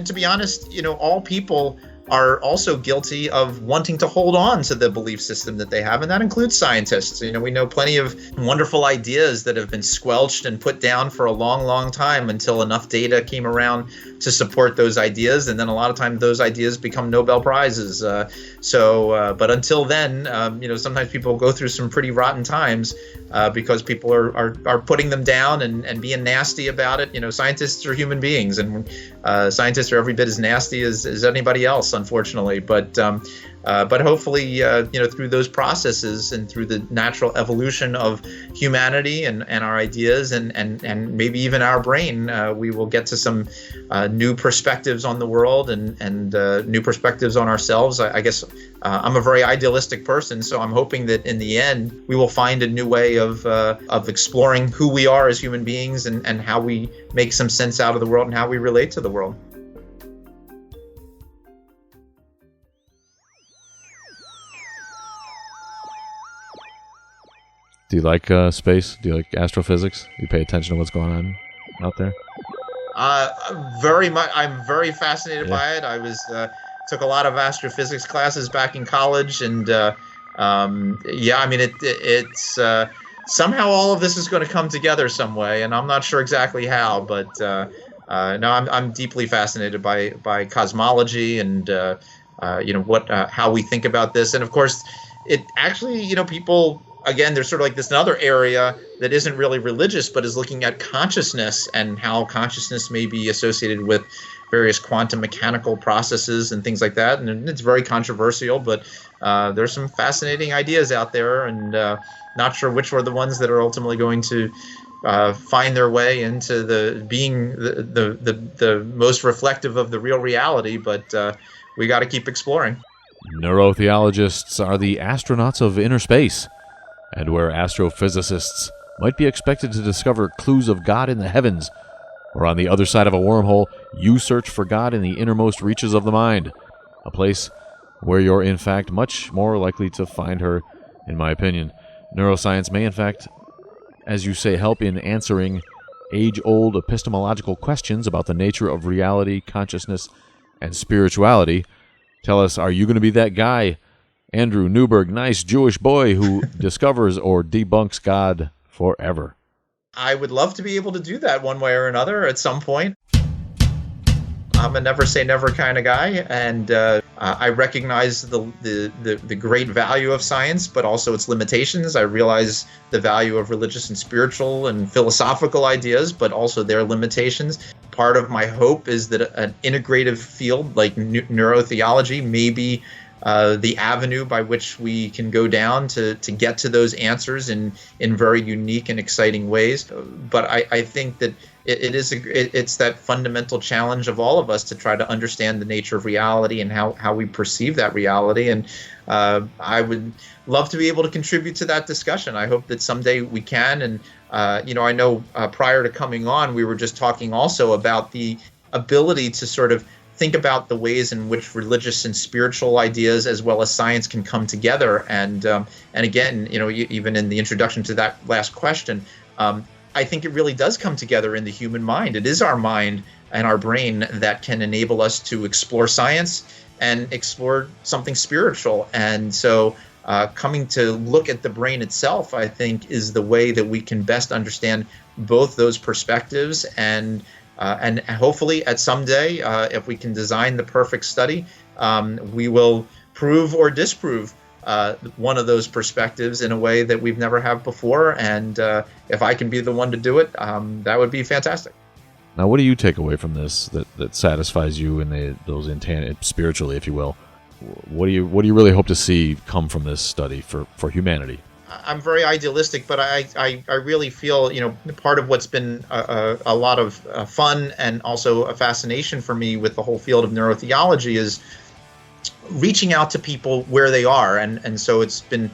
to be honest, all people are also guilty of wanting to hold on to the belief system that they have, and that includes scientists. We know plenty of wonderful ideas that have been squelched and put down for a long, long time until enough data came around to support those ideas, and then a lot of times those ideas become Nobel Prizes. But until then, sometimes people go through some pretty rotten times because people are putting them down and being nasty about it. Scientists are human beings, and scientists are every bit as nasty as anybody else, unfortunately. But hopefully, through those processes and through the natural evolution of humanity and our ideas and maybe even our brain, we will get to some new perspectives on the world and new perspectives on ourselves. I guess I'm a very idealistic person, so I'm hoping that in the end we will find a new way of exploring who we are as human beings and how we make some sense out of the world and how we relate to the world. Do you like space? Do you like astrophysics? Do you pay attention to what's going on out there? Very much. I'm very fascinated by it. I was took a lot of astrophysics classes back in college, and it's somehow all of this is going to come together some way, and I'm not sure exactly how, but no, I'm deeply fascinated by cosmology and how we think about this, and of course, it actually people. Again, there's sort of like this another area that isn't really religious, but is looking at consciousness and how consciousness may be associated with various quantum mechanical processes and things like that. And it's very controversial, but there's some fascinating ideas out there, and not sure which are the ones that are ultimately going to find their way into being the most reflective of the real reality. But we got to keep exploring. Neurotheologists are the astronauts of inner space, and where astrophysicists might be expected to discover clues of God in the heavens, or on the other side of a wormhole, you search for God in the innermost reaches of the mind, a place where you're in fact much more likely to find her, in my opinion. Neuroscience may in fact, as you say, help in answering age-old epistemological questions about the nature of reality, consciousness, and spirituality. Tell us, are you going to be that guy, Andrew Newberg, nice Jewish boy who discovers or debunks God forever? I would love to be able to do that one way or another at some point. I'm a never say never kind of guy, and I recognize the great value of science, but also its limitations. I realize the value of religious and spiritual and philosophical ideas, but also their limitations. Part of my hope is that an integrative field like neurotheology may be the avenue by which we can go down to get to those answers in very unique and exciting ways. But I think that it's that fundamental challenge of all of us to try to understand the nature of reality and how we perceive that reality. And I would love to be able to contribute to that discussion. I hope that someday we can. And I know prior to coming on, we were just talking also about the ability to sort of think about the ways in which religious and spiritual ideas as well as science can come together. And again, even in the introduction to that last question, I think it really does come together in the human mind. It is our mind and our brain that can enable us to explore science and explore something spiritual. And so coming to look at the brain itself, I think, is the way that we can best understand both those perspectives and And hopefully at some day, if we can design the perfect study, we will prove or disprove one of those perspectives in a way that we've never have before. And if I can be the one to do it, that would be fantastic. Now, what do you take away from this that satisfies you in those spiritually, if you will? What do you really hope to see come from this study for humanity? I'm very idealistic, but I really feel, part of what's been a lot of fun and also a fascination for me with the whole field of neurotheology is reaching out to people where they are. And so it's been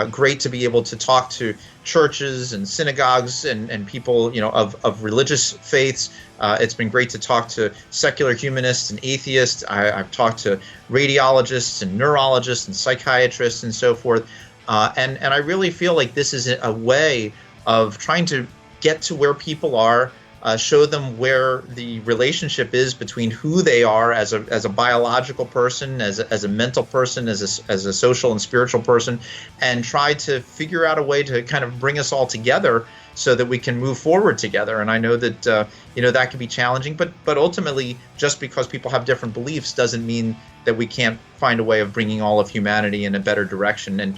great to be able to talk to churches and synagogues and people, of religious faiths. It's been great to talk to secular humanists and atheists. I've talked to radiologists and neurologists and psychiatrists and so forth. And I really feel like this is a way of trying to get to where people are, show them where the relationship is between who they are as a biological person, as a mental person, as a social and spiritual person, and try to figure out a way to kind of bring us all together so that we can move forward together. And I know that that can be challenging, but ultimately, just because people have different beliefs doesn't mean that we can't find a way of bringing all of humanity in a better direction. And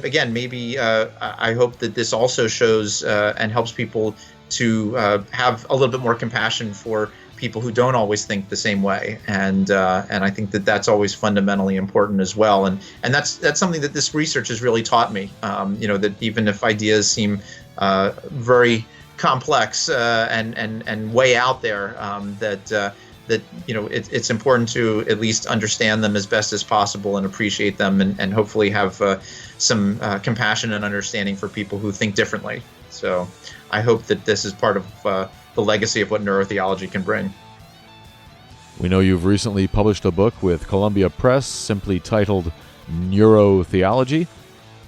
again, maybe I hope that this also shows and helps people to have a little bit more compassion for people who don't always think the same way, and I think that that's always fundamentally important as well. And that's something that this research has really taught me. That even if ideas seem very complex and way out there, that it's important to at least understand them as best as possible and appreciate them, and hopefully have some compassion and understanding for people who think differently. So I hope that this is part of the legacy of what neurotheology can bring. We know you've recently published a book with Columbia Press simply titled Neurotheology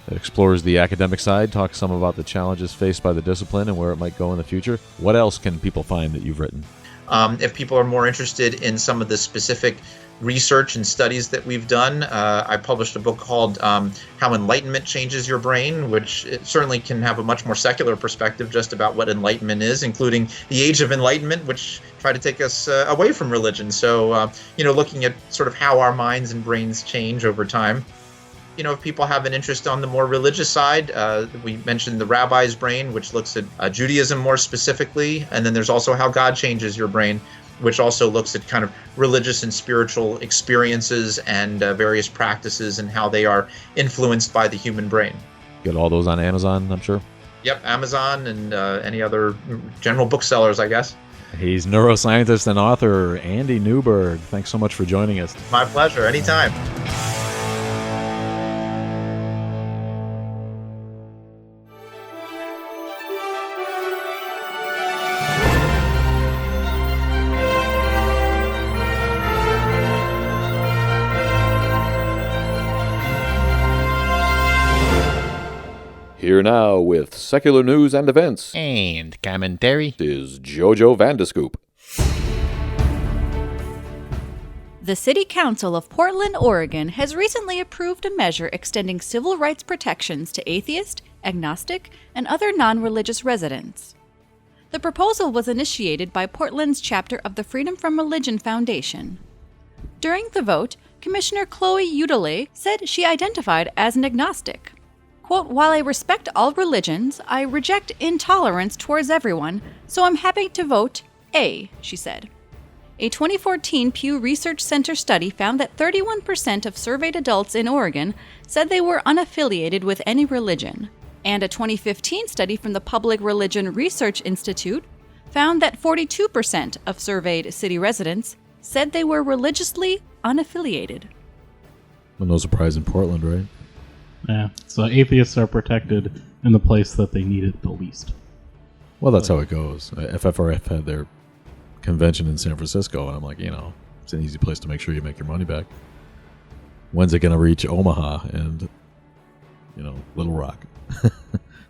that explores the academic side, talks some about the challenges faced by the discipline and where it might go in the future. What else can people find that you've written? If people are more interested in some of the specific research and studies that we've done, I published a book called How Enlightenment Changes Your Brain, which it certainly can have a much more secular perspective just about what enlightenment is, including the Age of Enlightenment, which tried to take us away from religion. So, looking at sort of how our minds and brains change over time. If people have an interest on the more religious side, we mentioned the rabbi's brain, which looks at Judaism more specifically. And then there's also How God Changes Your Brain, which also looks at kind of religious and spiritual experiences and various practices and how they are influenced by the human brain. Get all those on Amazon, I'm sure? Yep, Amazon and any other general booksellers, I guess. He's neuroscientist and author Andy Newberg. Thanks so much for joining us. My pleasure. Anytime. Here now with secular news and events and commentary is Jojo Vandescoop. The City Council of Portland, Oregon has recently approved a measure extending civil rights protections to atheist, agnostic, and other non-religious residents. The proposal was initiated by Portland's chapter of the Freedom from Religion Foundation. During the vote, Commissioner Chloe Udele said she identified as an agnostic. Quote, "While I respect all religions, I reject intolerance towards everyone, so I'm happy to vote A," she said. A 2014 Pew Research Center study found that 31% of surveyed adults in Oregon said they were unaffiliated with any religion. And a 2015 study from the Public Religion Research Institute found that 42% of surveyed city residents said they were religiously unaffiliated. Well, no surprise in Portland, right? Yeah, so atheists are protected in the place that they need it the least. Well, that's how it goes. FFRF had their convention in San Francisco, and I'm like, it's an easy place to make sure you make your money back. When's it going to reach Omaha and, Little Rock?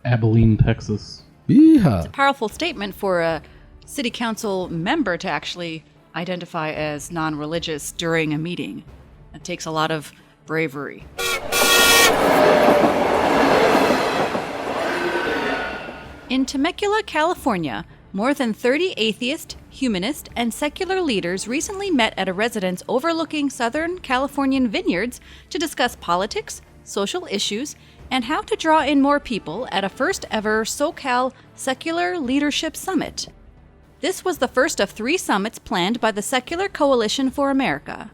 Abilene, Texas. Yeehaw. It's a powerful statement for a city council member to actually identify as non-religious during a meeting. It takes a lot of bravery. In Temecula, California, More than 30 atheist, humanist, and secular leaders recently met at a residence overlooking Southern Californian vineyards to discuss politics, social issues, and how to draw in more people at a first-ever SoCal Secular Leadership Summit. This was the first of 3 summits planned by the Secular Coalition for America.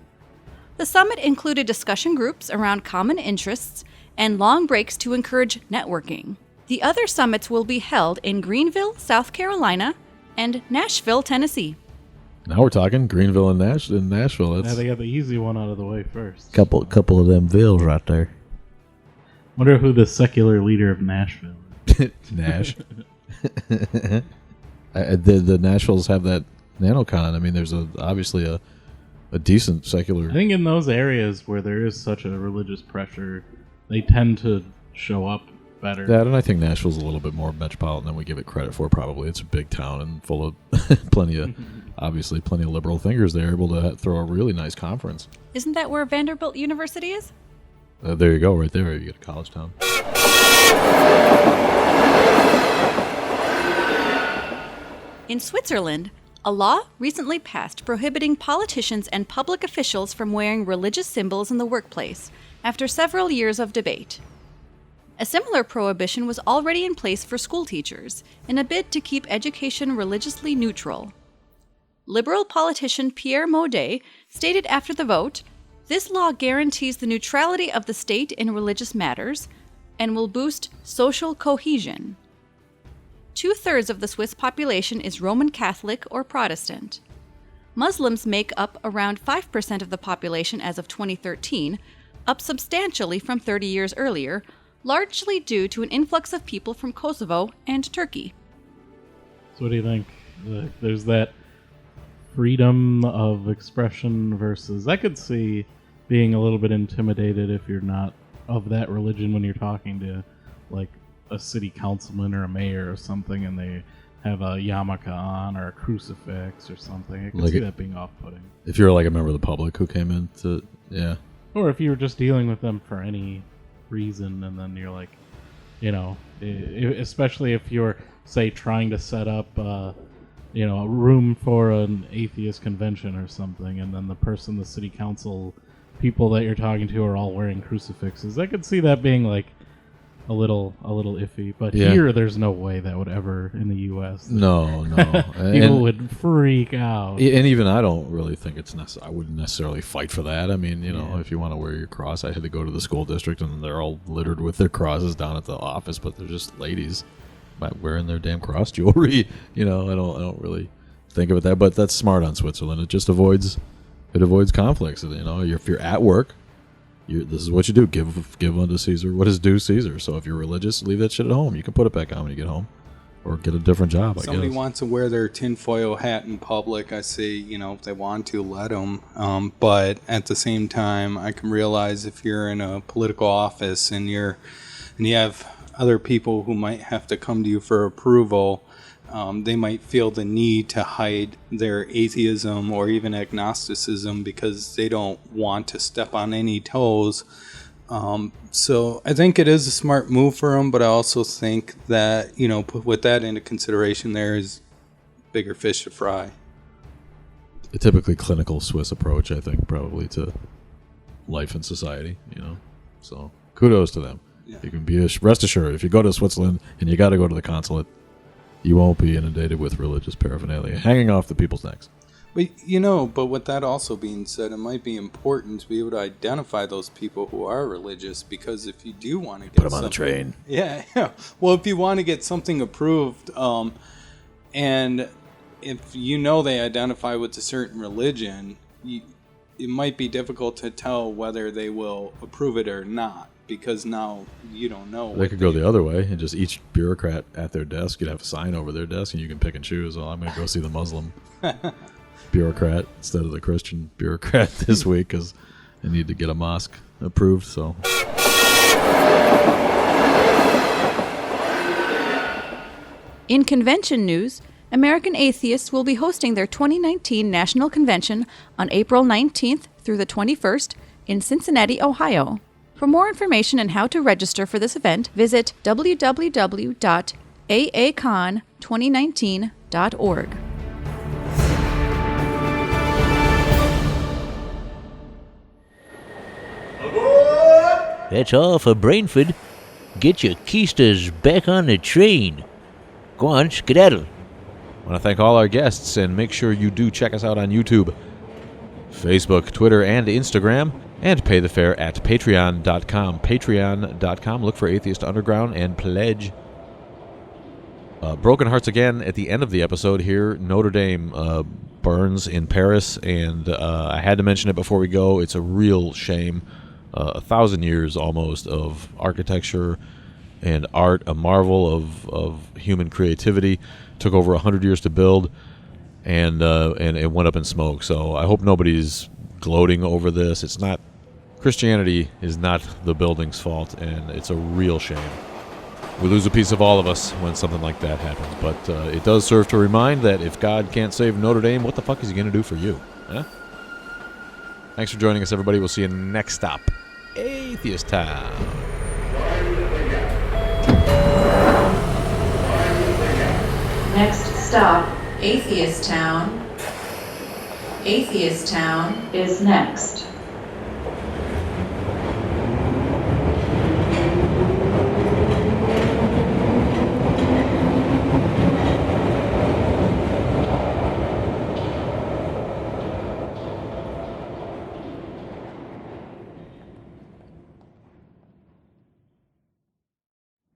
The summit included discussion groups around common interests and long breaks to encourage networking. The other summits will be held in Greenville, South Carolina, and Nashville, Tennessee. Now we're talking Greenville and Nashville. Yeah, they got the easy one out of the way first. Couple of them vills right there. Wonder who the secular leader of Nashville is. Nash. The Nashvilles have that NanoCon. I mean, there's obviously a decent secular. I think in those areas where there is such a religious pressure, they tend to show up better. That, and I think Nashville's a little bit more metropolitan than we give it credit for, probably. It's a big town and full of plenty of liberal thinkers. They're able to throw a really nice conference. Isn't that where Vanderbilt University is? There you go, right there. You get a college town. In Switzerland, a law recently passed prohibiting politicians and public officials from wearing religious symbols in the workplace after several years of debate. A similar prohibition was already in place for school teachers in a bid to keep education religiously neutral. Liberal politician Pierre Maudet stated after the vote, "This law guarantees the neutrality of the state in religious matters and will boost social cohesion." 2/3 of the Swiss population is Roman Catholic or Protestant. Muslims make up around 5% of the population as of 2013, up substantially from 30 years earlier, largely due to an influx of people from Kosovo and Turkey. So what do you think? There's that freedom of expression versus... I could see being a little bit intimidated if you're not of that religion when you're talking to, like, a city councilman or a mayor or something, and they have a yarmulke on or a crucifix or something. I could see that being off-putting. If you're like a member of the public who came in to... Yeah. Or if you were just dealing with them for any reason, and then you're like, you know, especially if you're, say, trying to set up a room for an atheist convention or something, and then the city council people that you're talking to are all wearing crucifixes. I could see that being like a little iffy, but here there's no way that would ever in the U.S. No. People would freak out. And even I don't really think it's necessary. I wouldn't necessarily fight for that. I mean, if you want to wear your cross, I had to go to the school district and they're all littered with their crosses down at the office, but they're just ladies wearing their damn cross jewelry. I don't really think of it that, but that's smart on Switzerland. It just avoids conflicts. If you're at work, this is what you do. Give unto Caesar what is due Caesar. So if you're religious, leave that shit at home. You can put it back on when you get home, or get a different job. Somebody wants to wear their tinfoil hat in public. I say, if they want to, let them. But at the same time, I can realize if you're in a political office and you have other people who might have to come to you for approval. They might feel the need to hide their atheism or even agnosticism because they don't want to step on any toes. So I think it is a smart move for them, but I also think that, with that into consideration, there is bigger fish to fry. A typically clinical Swiss approach, I think, probably to life and society, So kudos to them. Yeah. You can be rest assured, if you go to Switzerland and you got to go to the consulate, you won't be inundated with religious paraphernalia hanging off the people's necks. But, but with that also being said, it might be important to be able to identify those people who are religious, because if you do want to get put them on the train. Yeah. Well, if you want to get something approved, and if they identify with a certain religion, it might be difficult to tell whether they will approve it or not. Because now you don't know. They could go the other way, and just each bureaucrat at their desk, you'd have a sign over their desk, and you can pick and choose. Well, I'm going to go see the Muslim bureaucrat instead of the Christian bureaucrat this week because I need to get a mosque approved. So. In convention news, American Atheists will be hosting their 2019 National Convention on April 19th through the 21st in Cincinnati, Ohio. For more information on how to register for this event, visit www.aacon2019.com. brainford.org. That's all for Brainford. Get your keisters back on the train. Go on, skedaddle. I want to thank all our guests, and make sure you do check us out on YouTube, Facebook, Twitter, and Instagram, and pay the fare at patreon.com. Patreon.com. Look for Atheist Underground and pledge. Broken hearts again at the end of the episode here. Notre Dame burns in Paris, and I had to mention it before we go. It's a real shame. 1,000 years almost of architecture and art, a marvel of human creativity. Took over 100 years to build, and it went up in smoke. So I hope nobody's gloating over this. It's not, Christianity is not the building's fault, and it's a real shame. We lose a piece of all of us when something like that happens, but it does serve to remind that if God can't save Notre Dame, what the fuck is he going to do for you? Huh? Thanks for joining us, everybody. We'll see you next stop, Atheist Town. Next stop, Atheist Town. Atheist Town is next.